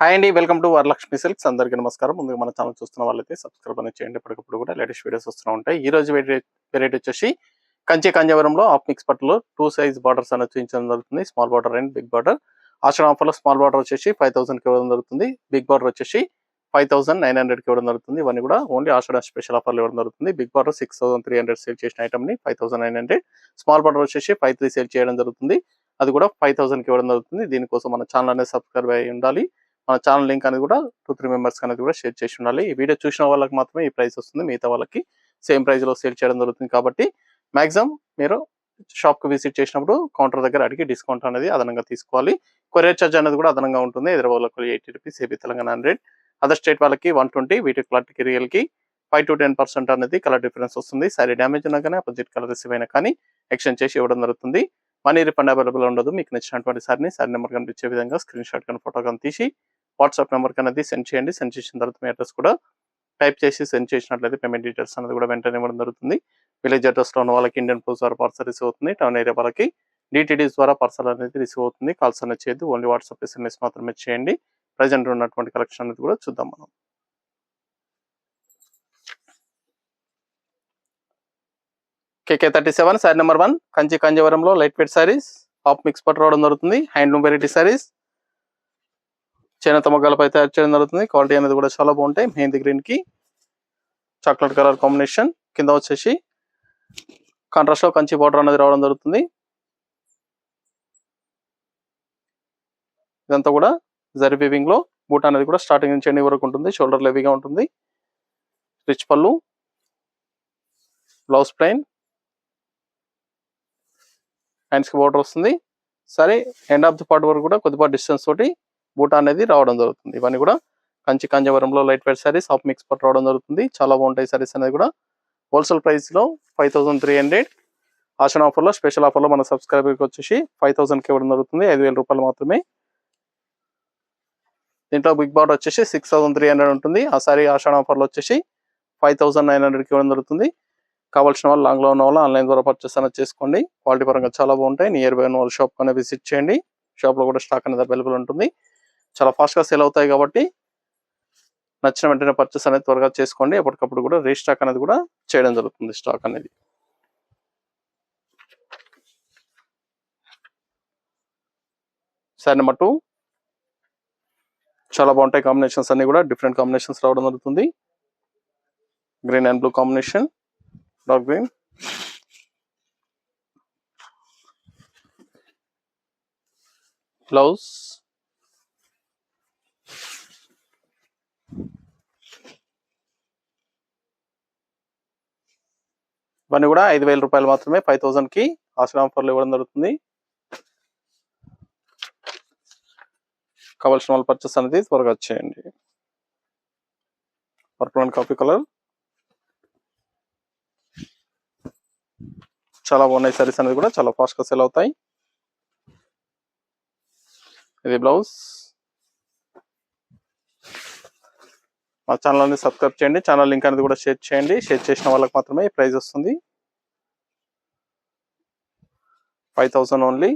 Hi అండి, welcome to Varalakshmi silks. అందరికీ నమస్కారం. ముందుగా మన ఛానల్ చూస్తున్న వాళ్ళైతే సబ్స్క్రైబ్ అనేది చేయండి. ఎప్పటికప్పుడు కూడా లేటెస్ట్ వీడియోస్ వస్తూ ఉంటాయి. ఈ రోజు వెరైటీ వచ్చేసి కంచి కాంజీవరంలో ఆఫ్ మిక్స్ పట్టులో 2 సైజ్ బార్డర్స్ అనేది చూపించడం జరుగుతుంది. Small border and big border. Ashadha ఆఫర్లో స్మాల్ బార్డర్ వచ్చేసి 5000కి ఇవ్వడం జరుగుతుంది. బిగ్ బార్డర్ వచ్చేసి 5900కి ఇవ్వడం జరుగుతుంది. ఇవన్నీ కూడా ఓన్లీ ఆషాఢ స్పెషల్ ఆఫర్లు ఇవ్వడం జరుగుతుంది. బిగ్ బార్డర్ 6300 సేల్ చేసిన ఐటమ్ ని 5900, స్మాల్ బార్డర్ వచ్చేసి 53 సేల్ చేయడం జరుగుతుంది. అది కూడా 5000కి ఇవ్వడం జరుగుతుంది. దీనికోసం మన ఛానల్ అనేది సబ్స్క్రైబ్ అయి ఉండాలి. మన ఛానల్ లింక్ అనేది కూడా 2-3 మెంబర్స్ అనేది కూడా షేర్ చేసి ఉండాలి. ఈ వీడియో చూసిన వాళ్ళకి మాత్రమే ఈ ప్రైస్ వస్తుంది. మిగతా వాళ్ళకి సేమ్ ప్రైస్ లో సేల్ చేయడం జరుగుతుంది. కాబట్టి మాక్సిమం మీరు షాప్ కి విజిట్ చేసినప్పుడు కౌంటర్ దగ్గర అడిగి డిస్కౌంట్ అనేది అదనంగా తీసుకోవాలి. కొరియర్ చార్జ్ అనేది కూడా అదనంగా ఉంటుంది. Hyderabad 80 rupees, AP Telangana 100, other state వాళ్ళకి 120. వీటి క్లాత్ రియల్ కి 5-10% అనేది కలర్ డిఫరెన్స్ వస్తుంది. సారీ డ్యామేజ్ ఉన్నా కానీ అపోజిట్ కలర్ రిసీవ్ అయినా కానీ ఎక్స్చేంజ్ చేసి ఇవ్వడం జరుగుతుంది. మనీ రిఫండ్ అవైలబుల్ ఉండదు. మీకు నచ్చినటువంటి సారీ నెంబర్ కనిపించే విధంగా స్క్రీన్ షాట్ కానీ ఫోటో కానీ తీసి వాట్సాప్ నెంబర్ అనేది సెండ్ చేయండి. సెండ్ చేసిన తర్వాత మీ అడ్రస్ కూడా టైప్ చేసి సెండ్ చేసినట్లయితే పేమెంట్ డీటెయిల్స్ అనేది కూడా వెంటనే ఇవ్వడం జరుగుతుంది. విలేజ్ అడ్రస్ లో ఉన్న వాళ్ళకి ఇండియన్ పోస్ట్ ద్వారా పార్సల్ రిసీవ్ అవుతుంది. టౌన్ ఏరియా వాళ్ళకి డిటిడిస్ ద్వారా పార్సల్ అనేది రిసీవ్ అవుతుంది. కాల్స్ అనేది చేయొద్దు, ఓన్లీ వాట్సాప్ SMS మాత్రమే చేయండి. ప్రజెంట్ ఉన్నటువంటి కలెక్షన్ అనేది కూడా చూద్దాం మనం. KK37 సారీ నెంబర్ 1 కంచి కాంజీవరంలో light weight saris half mix పట్టు రావడం జరుగుతుంది. హ్యాండ్లూమ్ వెరైటీ సారీస్ చేనేత మొగ్గాలపై తయారు చేయడం జరుగుతుంది. క్వాలిటీ అనేది కూడా చాలా బాగుంటాయి. మెహందీ గ్రీన్ కి చాక్లెట్ కలర్ కాంబినేషన్, కింద వచ్చేసి కాంట్రాస్ట్ లో కంచి బార్డర్ అనేది రావడం జరుగుతుంది. ఇదంతా కూడా జరీ వీవింగ్ లో బూట్ అనేది కూడా స్టార్టింగ్ నుంచి ఎండింగ్ వరకు ఉంటుంది. షోల్డర్ లెవీగా ఉంటుంది. రిచ్ పళ్ళు, బ్లౌజ్ ప్లెయిన్, హ్యాండ్స్ కి బార్డర్ వస్తుంది. సరే ఎండ్ ఆఫ్ ది పార్ట్ వరకు కూడా కొద్దిపాటి డిస్టెన్స్ తోటి బూటా అనేది రావడం జరుగుతుంది. ఇవన్నీ కూడా కంచి కాంజీవరంలో light weight saris half mix పట్టు రావడం జరుగుతుంది. చాలా బాగుంటాయి సారీస్ అనేది కూడా. హోల్సేల్ ప్రైస్ లో 5300. ఆషన్ ఆఫర్లో స్పెషల్ ఆఫర్లో మన సబ్స్క్రైబర్కి వచ్చేసి 5000కి ఇవ్వడం జరుగుతుంది. 5000 రూపాయలు మాత్రమే. దీంట్లో బిగ్ బార్డర్ వచ్చేసి 6300 ఉంటుంది. ఆ సారీ ఆషన్ ఆఫర్లో వచ్చేసి 5900కి ఇవ్వడం జరుగుతుంది. కావాల్సిన వాళ్ళు లాంగ్ లో ఉన్న వాళ్ళు ఆన్లైన్ ద్వారా పర్చేస్ అనేది చేసుకోండి. క్వాలిటీ పరంగా చాలా బాగుంటాయి. నియర్ బై ఉన్న వాళ్ళు షాప్ అనేది విజిట్ చేయండి. షాప్ లో కూడా స్టాక్ అనేది అవైలబుల్ ఉంటుంది. చాలా ఫాస్ట్ గా సేల్ అవుతాయి కాబట్టి నచ్చిన వెంటనే పర్చేస్ అనేది త్వరగా చేసుకోండి. ఎప్పటికప్పుడు కూడా రీస్టాక్ అనేది కూడా చేయడం జరుగుతుంది. స్టాక్ అనేది సారీ నెంబర్ 2 చాలా బాగుంటాయి. కాంబినేషన్స్ అన్ని కూడా డిఫరెంట్ కాంబినేషన్స్ రావడం జరుగుతుంది. Green and blue combination, dark green, blouse, ఇవన్నీ కూడా 5000 రూపాయలు మాత్రమే. 5000కి ఆఫర్ ఆఫర్లు ఇవ్వడం జరుగుతుంది. కావాల్సిన వాళ్ళు పర్చేస్ అనేది త్వరగా చేయండి. పర్పుల్ అండ్ కాఫీ కలర్, చాలా బాగున్నాయి సారీస్ అనేది కూడా. చాలా ఫాస్ట్ గా సేల్ అవుతాయి. ఇది బ్లౌజ్. మా ఛానల్ అనేది సబ్స్క్రైబ్ చేయండి. ఛానల్ లింక్ అనేది కూడా షేర్ చేయండి. షేర్ చేసిన వాళ్ళకి మాత్రమే ఈ ప్రైస్ వస్తుంది. 5000 only.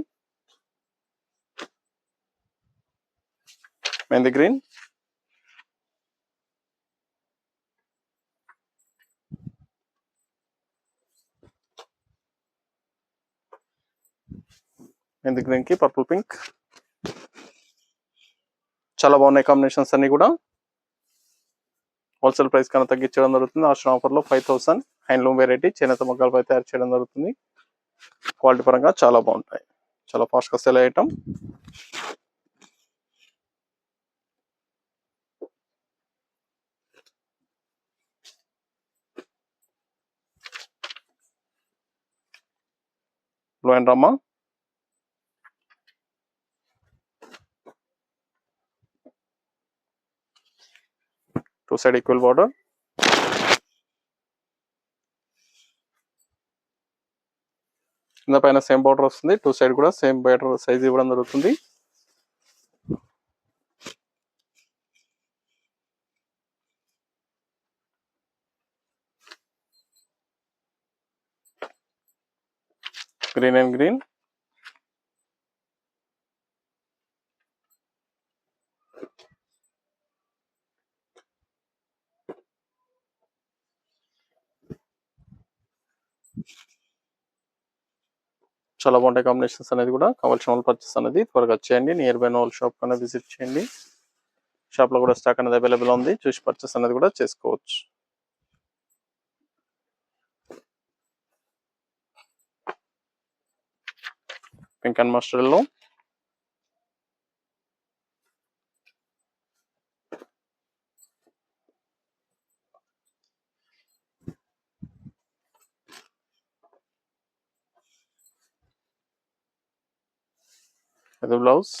Mehndi green, mehndi green కి పర్పుల్ పింక్, చాలా బాగున్నాయి కాంబినేషన్స్ అన్ని కూడా. హోల్సేల్ ప్రైస్ కన్నా తగ్గించడం జరుగుతుంది. ఆషన్ ఆఫర్ లో 5000. హ్యాండ్లూమ్ వెరైటీ చేనేత మొగ్గాలపై తయారు చేయడం జరుగుతుంది. క్వాలిటీ పరంగా చాలా బాగుంటాయి. చాలా ఫాస్ట్ గా సేల్ ఐటమ్. బ్లూ అండ్ రమ్మా, టూ సైడ్ ఈక్వల్ బార్డర్, కింద పైన సేమ్ బార్డర్ వస్తుంది. టూ సైడ్ కూడా సేమ్ బార్డర్ సైజ్ ఇవ్వడం జరుగుతుంది. గ్రీన్ అండ్ గ్రీన్, చాలా బాగుంటాయి కాంబినేషన్స్ అనేది కూడా. కావాల్సిన వాళ్ళు పర్చేస్ అనేది త్వరగా వచ్చేయండి. నియర్ బై వాళ్ళ షాప్ కన్నా విజిట్ చేయండి. షాప్ లో కూడా స్టాక్ అనేది అవైలబుల్ ఉంది, చూసి పర్చేస్ అనేది కూడా చేసుకోవచ్చు. పింక్ అండ్ మస్టర్డ్ లో ఇది బ్లౌజ్.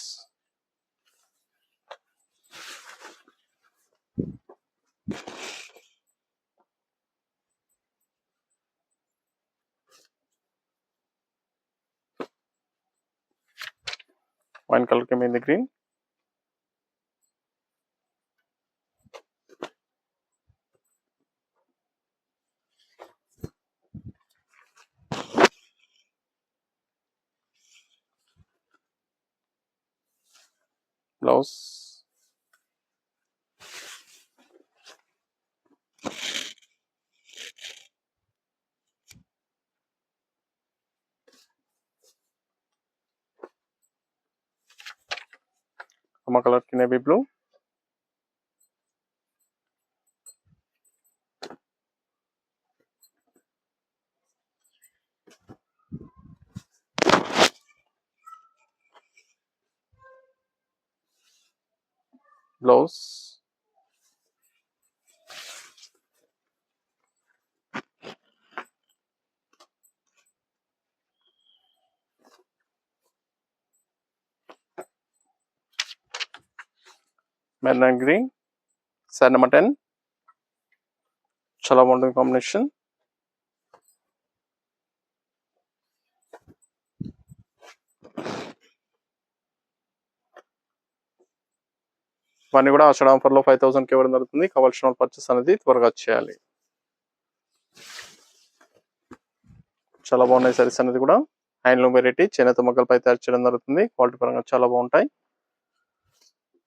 వైన్ కలర్ కి మెహందీ గ్రీన్. బ్లౌజ్. అమ్మ కలర్ కి navy blue. Blouse. Maroon and green. Sari number 10. చాలా బాగుంటుంది కాంబినేషన్. ఇవన్నీ కూడా ఆషాఢ ఆఫర్ లో 5000 కి ఇవ్వడం జరుగుతుంది. కావాల్సిన పర్చేస్ అనేది త్వరగా చేయాలి. చాలా బాగున్నాయి సారీస్ అనేది కూడా. హ్యాండ్లూమ్ వెరైటీ చేనేత మొగ్గలపై తయారు చేయడం జరుగుతుంది. క్వాలిటీ పరంగా చాలా బాగుంటాయి.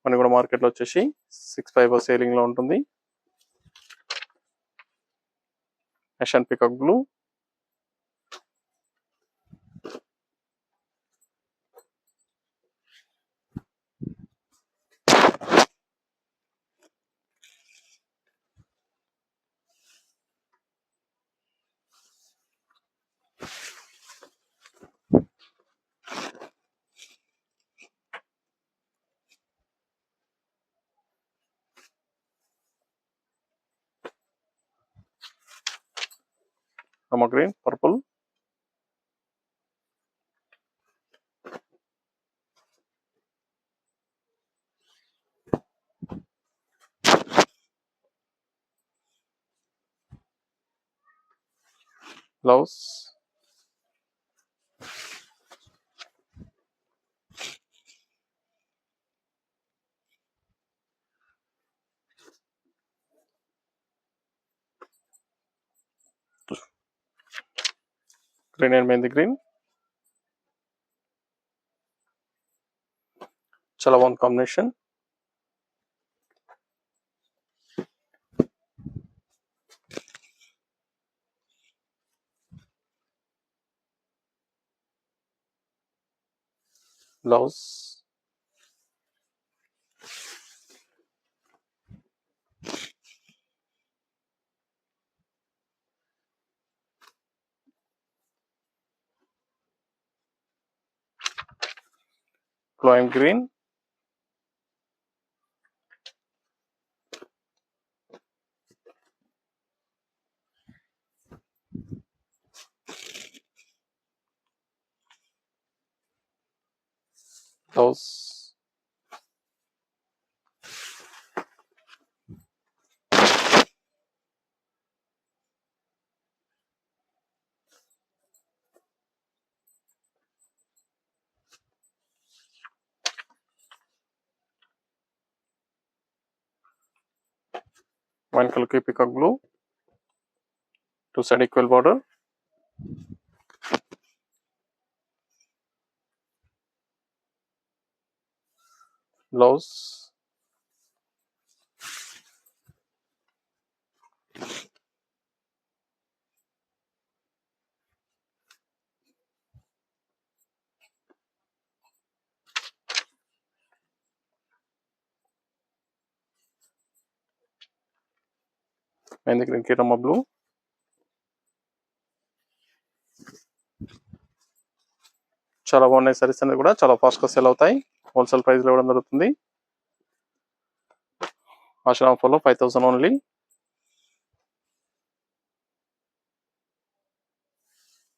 మనకి కూడా మార్కెట్లో వచ్చేసి 650 సేలింగ్ లో ఉంటుంది. Ash and peacock blue. రమ green, purple. Blouse. Green and mehndi green. చాలా బాగుంది combination. Blouse. lime green. Those. One color peacock blue. Two side equal border. Blouse. Mehndi green కి రమ్మ బ్లూ. చాలా బాగున్నాయి సారీస్ అనేది కూడా చాలా ఫాస్ట్ గా సేల్ అవుతాయి. హోల్సేల్ ప్రైస్ లో ఇవ్వడం జరుగుతుంది. ఆషాఢం ఆఫర్ లో 5000 ఓన్లీ.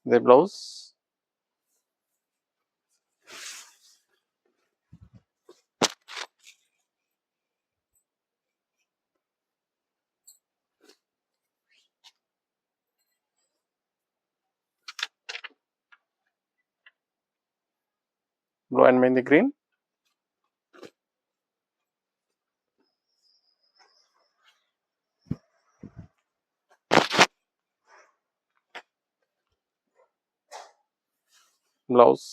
ఇది blouse. Blue and mehndi green. Blouse.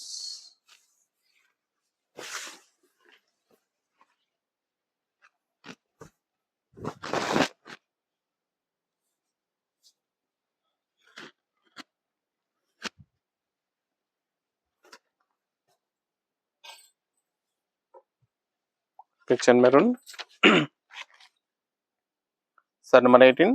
Pitch and maroon. Sir number 18.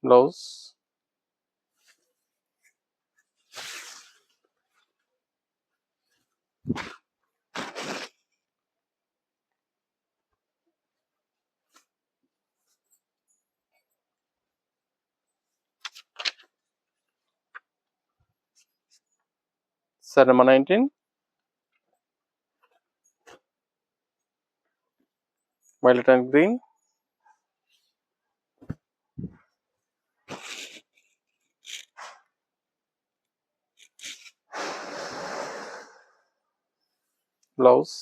Blouse. Sir number 19. Violet and green. Blouse.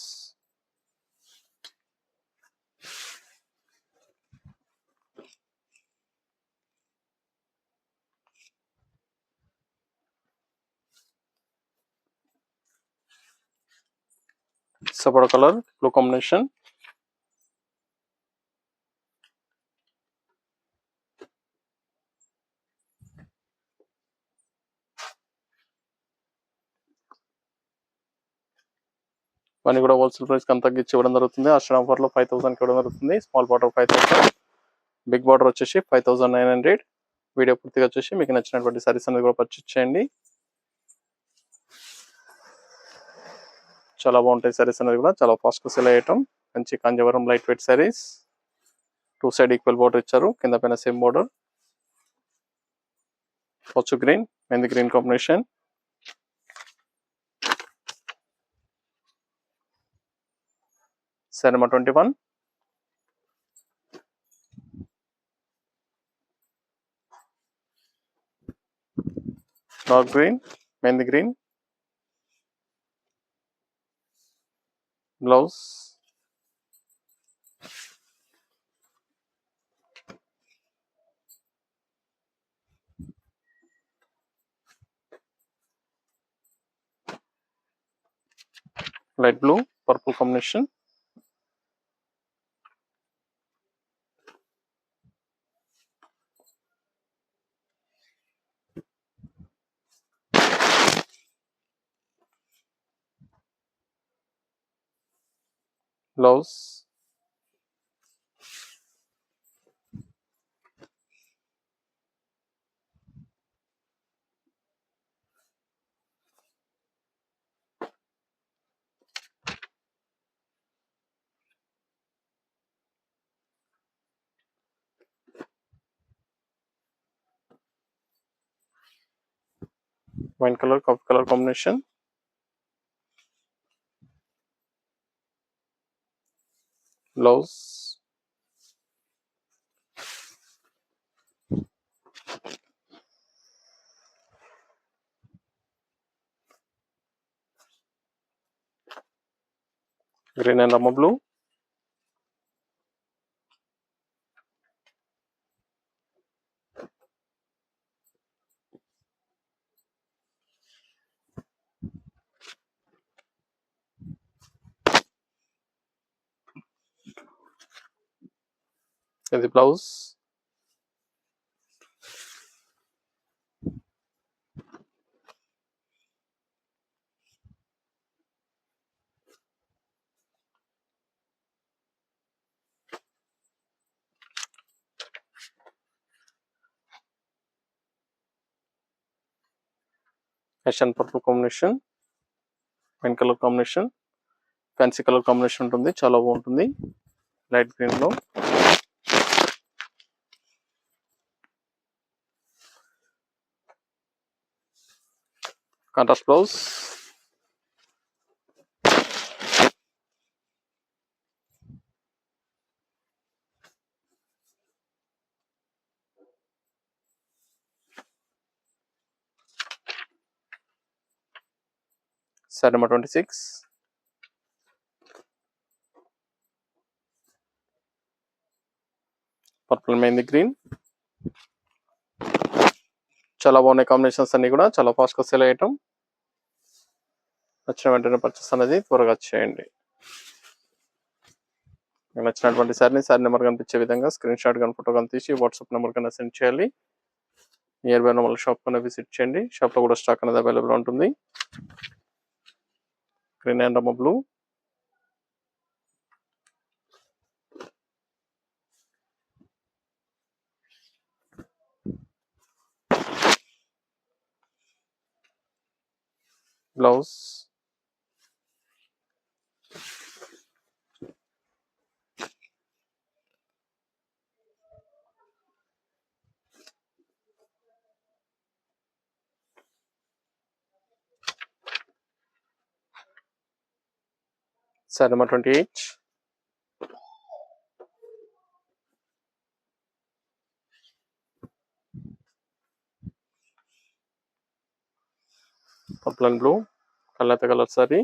Sapota colour blue combination. ఇవన్నీ కూడా హోల్సేల్ ప్రైస్ కి తగ్గించి ఇవ్వడం జరుగుతుంది. ఆషాఢం ఆఫర్ లో 5000 కి ఇవ్వడం జరుగుతుంది. స్మాల్ బార్డర్ 5000, బిగ్ బార్డర్ వచ్చేసి 5900. వీడియో పూర్తిగా వచ్చేసి మీకు నచ్చినటువంటి సారీస్ అనేది కూడా పర్చేస్ చేయండి. చాలా బాగుంటాయి సారీస్ అనేది కూడా చాలా ఫాస్ట్ గా సేల్ అయ్యేటం. మంచి Kanjeevaram light weight saris. 2 side equal border ఇచ్చారు. కింద పైన సేమ్ బార్డర్. పచ్చు green mehndi green combination. Sari number 21. Dark green mehndi green. Blouse. Light blue purple combination. Blouse. Wine colour coffee colour combination. Blouse. Green and రమ్మ బ్లూ. ఇది blouse. Ash and purple combination, wine colour combination, fancy colour combination ఉంటుంది, చాలా బాగుంటుంది. Light green లో contrast blouse, sari number 26 purple mehndi green. చాలా బాగున్నాయి combinations అన్ని కూడా, చాలా ఫాస్ట్గా సేల్ అయ్యటం. నచ్చిన వెంటనే పర్చేస్ అనేది త్వరగా చేయండి. నచ్చినటువంటి శారీ నెంబర్ కనిపించే విధంగా స్క్రీన్ షాట్ కానీ ఫోటో కానీ తీసి వాట్సాప్ నెంబర్ కన్నా సెండ్ చేయాలి. నియర్ బై ఉన్న షాప్ కన్నా విజిట్ చేయండి. షాప్లో కూడా స్టాక్ అనేది అవైలబుల్ ఉంటుంది. గ్రీన్ అండ్ రమ్మ blue, blouse, sari number 28 purple and blue కల్లాత కలర్ సారీ.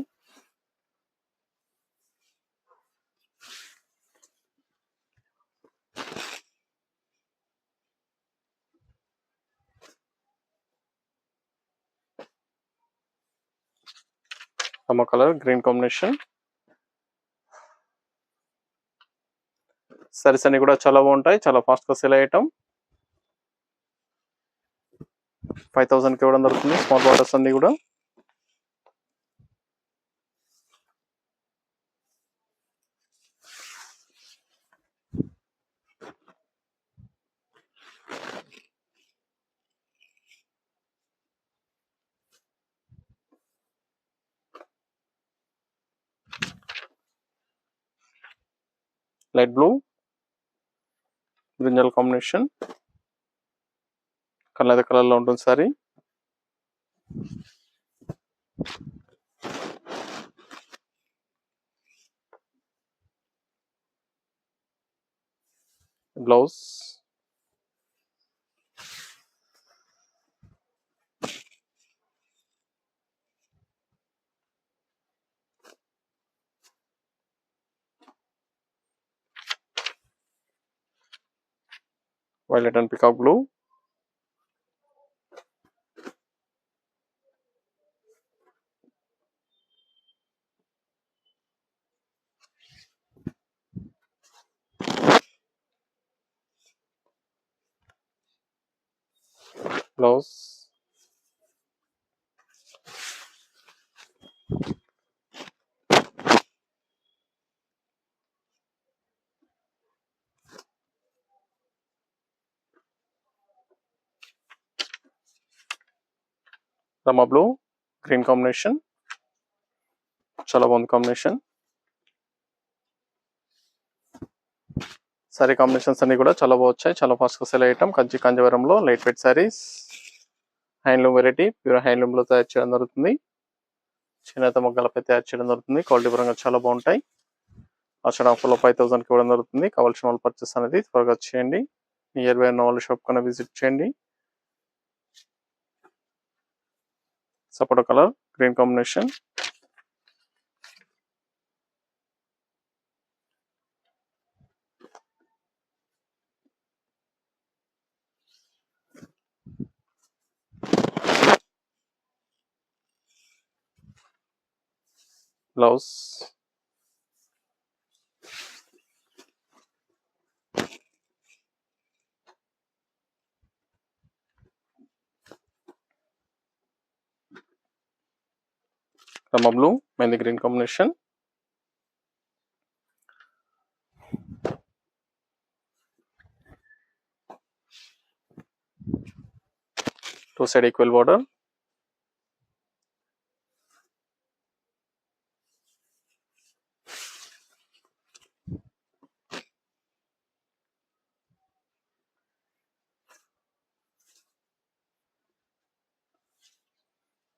రమ్మ కలర్ గ్రీన్ కాంబినేషన్. సారీస్ అన్ని కూడా చాలా బాగుంటాయి, చాలా ఫాస్ట్ గా సేల్ అయ్యటం. 5000 కి ఇవ్వడం జరుగుతుంది. స్మాల్ బార్డర్స్ అన్ని కూడా. లైట్ బ్లూ, బ్రింజల్ కాంబినేషన్, కల్లాత కలర్ లో ఉంటుంది sari. Blouse, violet and peacock blue, blouse, రమ బ్లూ గ్రీన్ కాంబినేషన్, చాలా బాగుంది కాంబినేషన్. సారీ కాంబినేషన్స్ అన్ని కూడా చాలా బాగున్నాయి, చాలా ఫాస్ట్ గా సేల్ అయ్యటం. కంచి కాంజీవరంలో light weight saris, handloom variety, pure handloom లో తయారు చేయడం జరుగుతుంది. చేనేత మొగ్గలపై తయారు చేయడం జరుగుతుంది. క్వాలిటీ పరంగా చాలా బాగుంటాయి. ఆషాఢ ఆఫర్లో 5000 కి ఇవ్వడం జరుగుతుంది. కావాల్సిన వాళ్ళు పర్చేస్ అనేది త్వరగా చేయండి. నియర్ బై ఉన్న వాళ్ళ షాప్ కన్నా విజిట్ చేయండి. సపోటా కలర్ గ్రీన్ కాంబినేషన్, బ్లౌజ్, రమ blue mehndi green combination, two side equal border,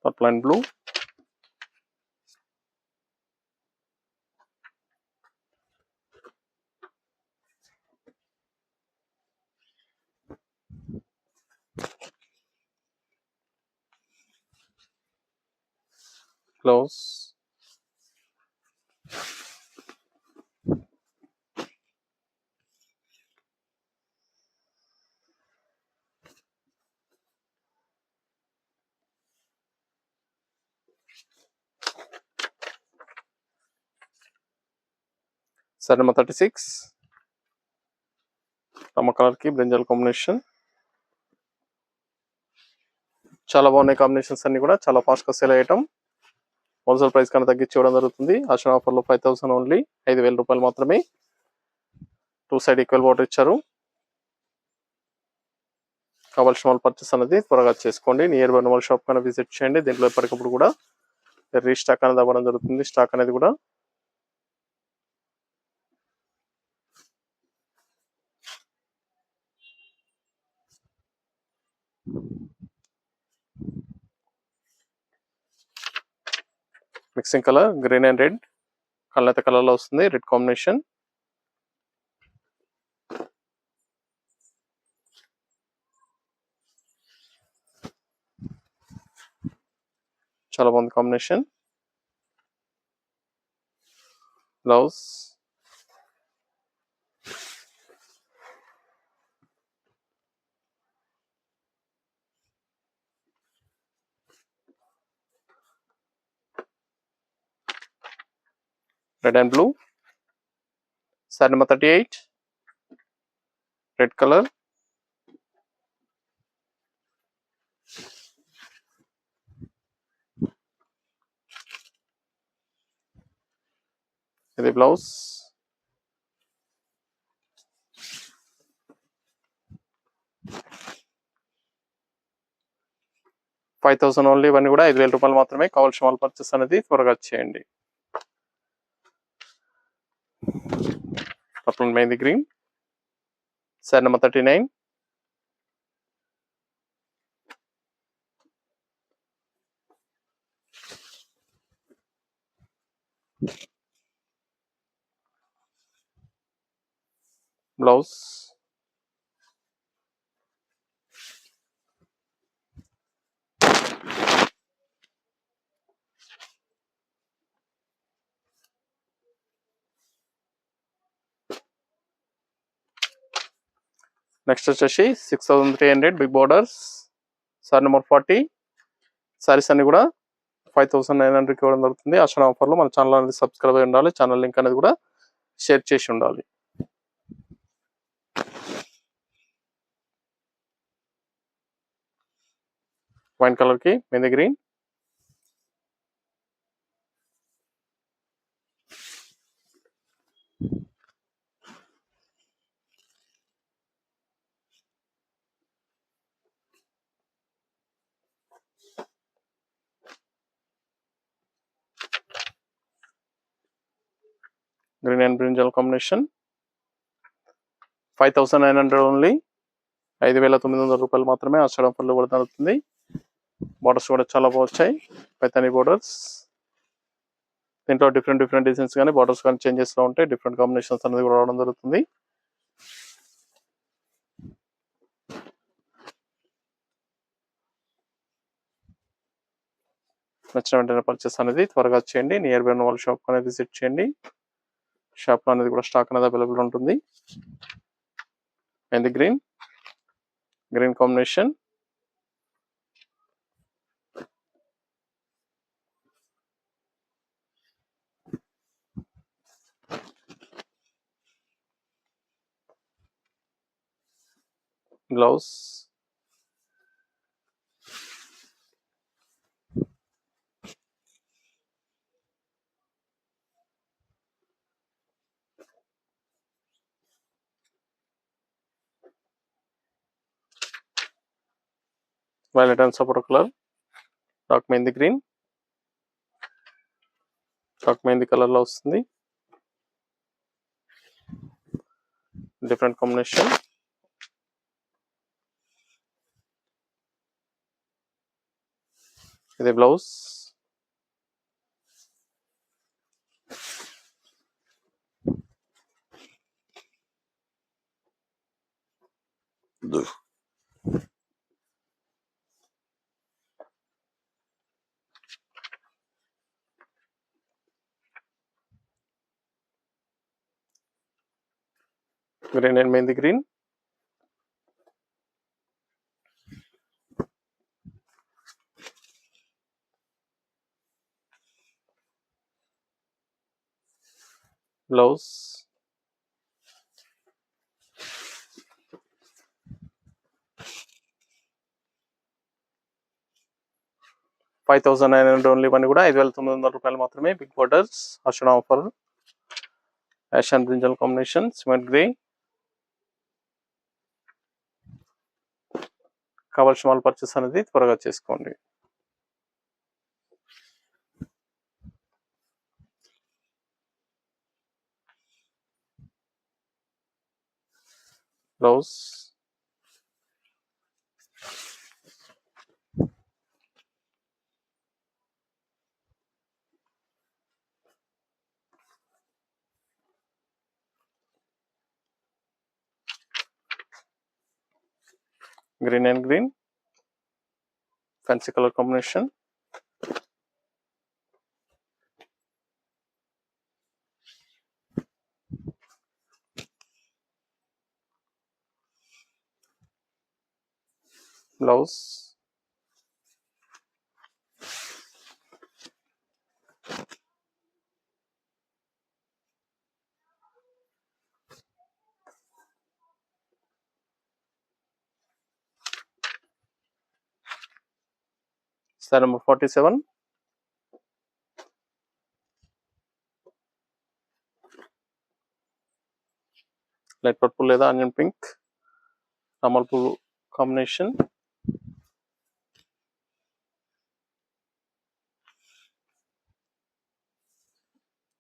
purple and blue, blouse, sari number 36 రమ్మ కలర్ కి బ్రింజల్ కాంబినేషన్. చాలా బాగున్నాయి కాంబినేషన్స్ అన్ని కూడా, చాలా ఫాస్ట్ గా సేల్ అయ్యటం. హోల్సేల్ ప్రైస్ కన్నా తగ్గించి ఇవ్వడం జరుగుతుంది. ఆషాఢ ఆఫర్ లో 5000 ఓన్లీ, 5000 రూపాయలు మాత్రమే. 2 సైడ్ ఈక్వల్ బార్డర్ ఇచ్చారు. కావాల్సిన వాళ్ళు పర్చేస్ అనేది త్వరగా చేసుకోండి. నియర్ బై వాళ్ళ షాప్ కన్నా విజిట్ చేయండి. దీంట్లో ఎప్పటికప్పుడు కూడా రీస్టాక్ అనేది అవ్వడం జరుగుతుంది. స్టాక్ అనేది కూడా mixing colour green and red, కళ్ళైతే కలర్ లో వస్తుంది. రెడ్ కాంబినేషన్, చాలా బాగుంది combination. Blouse, red and blue, sari number 38 red colour, ఇది బ్లౌజ్, $5000 ఓన్లీ. ఇవన్నీ కూడా 5000 రూపాయలు మాత్రమే. కావాల్సిన వాళ్ళు పర్చేస్ అనేది త్వరగా చేయండి. Purple mehndi green, sari number 39 blouse, next వచ్చేసి 6300 big borders, sari number 40. Saris అన్ని కూడా 5900 ఇవ్వడం జరుగుతుంది. ఆషాఢ ఆఫర్లో మన ఛానల్ అనేది సబ్స్క్రైబ్ అయి ఉండాలి. ఛానల్ లింక్ అనేది కూడా షేర్ చేసి ఉండాలి. వైన్ కలర్ కి mehndi green, green and brinjal combination. 5900 only, 5900 రూపాయలు మాత్రమే. ఆషాఢ ఆఫర్లో కూడా దొరుకుతుంది. బోర్డర్స్ కూడా చాలా బాగా వచ్చాయి, పైతాని బోర్డర్స్. దీంట్లో డిఫరెంట్ డిజైన్స్ కానీ బార్డర్స్ కానీ చేంజెస్ లో ఉంటాయి. డిఫరెంట్ కాంబినేషన్స్ అనేది కూడా రావడం జరుగుతుంది. నచ్చిన వెంటనే పర్చేస్ అనేది త్వరగా చేయండి. నియర్ బై వాళ్ళ షాప్ అనేది విజిట్ చేయండి. షాప్ లో అనేది కూడా స్టాక్ అనేది అవైలబుల్ ఉంటుంది. And green combination, blouse, violet and సపోర్ట్ colour, dark mehndi green, dark mehndi colour లో వస్తుంది. డిఫరెంట్ కాంబినేషన్, ఇది blouse. Green and mehndi green. Blouse. $5,900 only. ఇవన్నీ కూడా $5,900 మాత్రమే. బిగ్ బోర్డర్స్, అషణ offer, ash and brinjal combination, cement grey. కావాల్సిన వాళ్ళు పర్చేస్ అనేది త్వరగా చేసుకోండి. Blouse. Green and green, fancy colour combination. Blouse. Style number 47. Light purple లేదా ఆనియన్ పింక్, కమల్ పువ్వు కాంబినేషన్.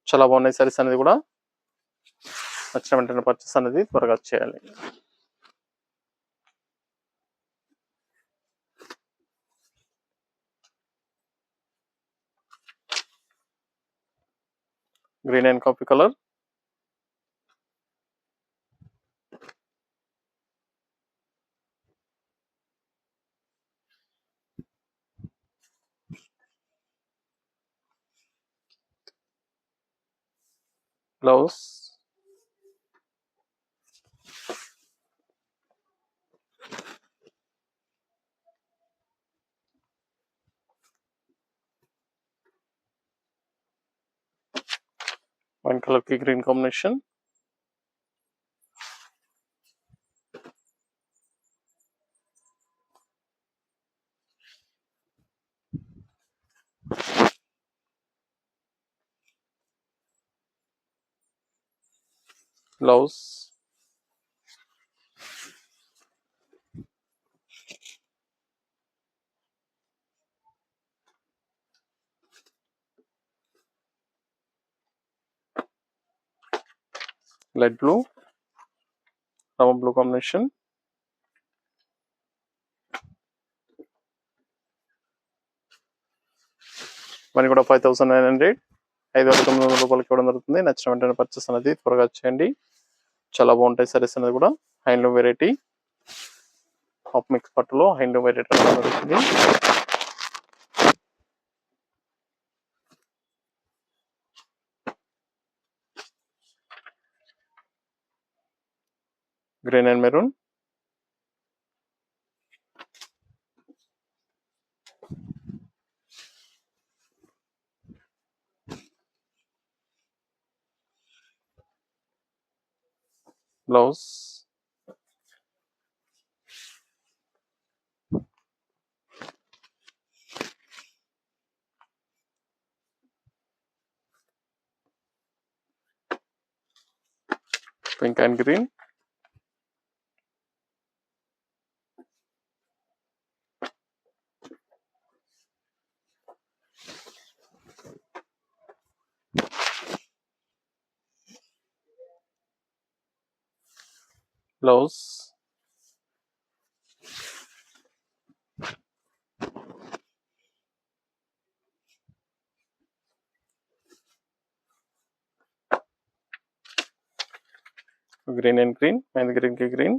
చాలా బాగున్నాయి సారీస్ అనేది కూడా. నచ్చిన వెంటనే పర్చేస్ అనేది త్వరగా చేయాలి. Green and coffee colour. Blouse. Wine colour కి green combination. Blouse. Light blue, రమ బ్లూ కాంబినేషన్. మనీ కూడా 5,900, $5,900 ఇవ్వడం జరుగుతుంది. నచ్చిన వెంటనే పర్చేస్ అనేది త్వరగా చేయండి. చాలా బాగుంటాయి సారీస్ అనేది కూడా. హ్యాండ్లూమ్ వెరైటీ, హాఫ్ మిక్స్ పట్టులో హ్యాండ్లూమ్ వెరైటీ జరుగుతుంది. Green and maroon. Blouse. Pink and green. Blouse. Green and green, mehndi green కి గ్రీన్.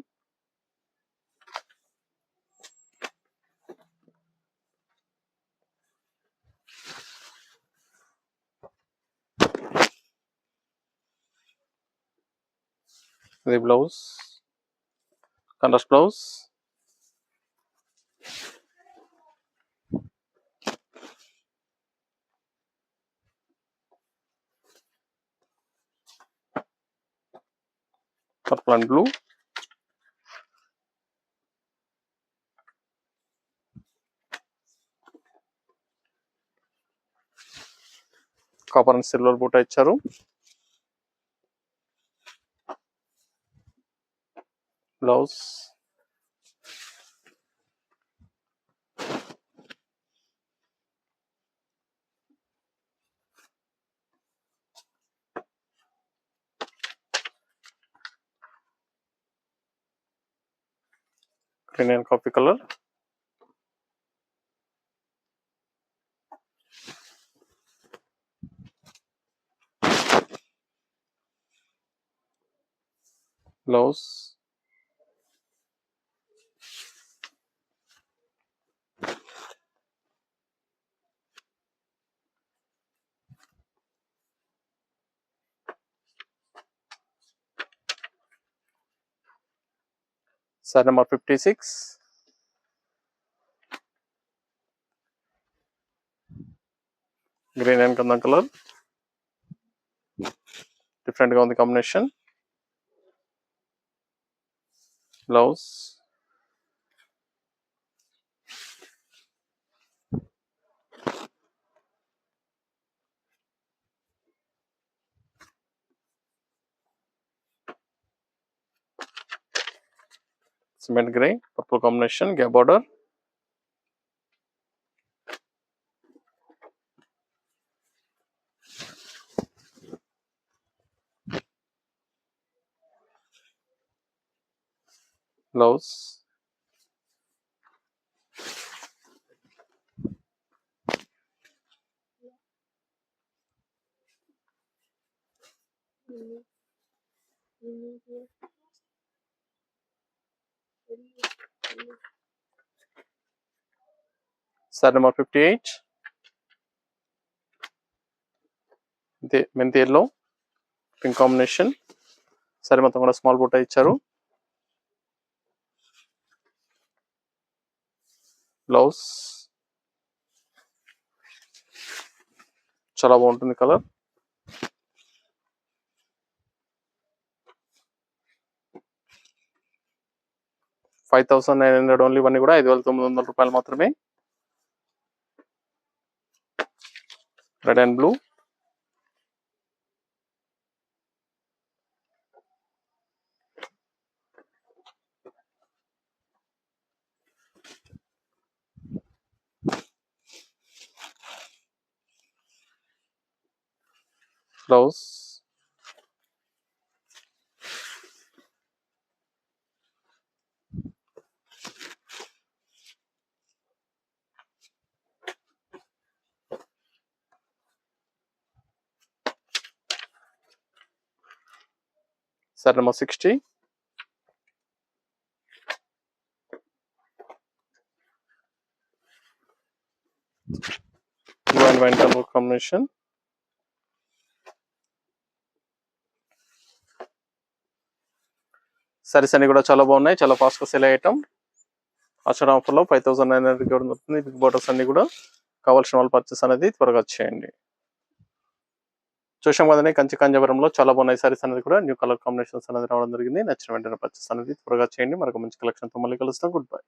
ఇది blouse, contrast blouse. Purple and blue. Copper and silver బూటా ఇచ్చారు. Blouse, green and coffee colour. Blouse, sari number 56. Green and కందం colour, different గా ఉంది combination. Blouse, cement grey, purple combination, gap border. Blouse, sari number 58. మెంతి yellow, pink combination. Sorry మొత్తం కూడా small బూటా ఇచ్చారు. బ్లౌజ్, చాలా బాగుంటుంది కలర్. $5,900 ఓన్లీ. ఇవన్నీ కూడా $5,900 మాత్రమే. Red and blue. Blouse, sari number 60. Blue and white colour combination. Saris అన్ని కూడా చాలా బాగున్నాయి, చాలా ఫాస్ట్ గా సేల్ అయ్యటం. ఆషాఢ ఆఫర్ లో 5,900 దొరుకుతుంది. బిగ్ బార్డర్స్ అన్ని కూడా. కావాల్సిన వాళ్ళు పర్చేస్ అనేది త్వరగా చేయండి. చూసాం కదండి, కంచి కాంజీవరంలో చాలా బాగున్నాయి సారీస్ అనేది కూడా. న్యూ కలర్ కాంబినేషన్స్ అనేది రావడం జరిగింది. నచ్చిన వెంటనే పర్చేస్ అనేది త్వరగా చేయండి. మరొక మంచి కలెక్షన్ తో మళ్ళీ కలుస్తాం. Good bye.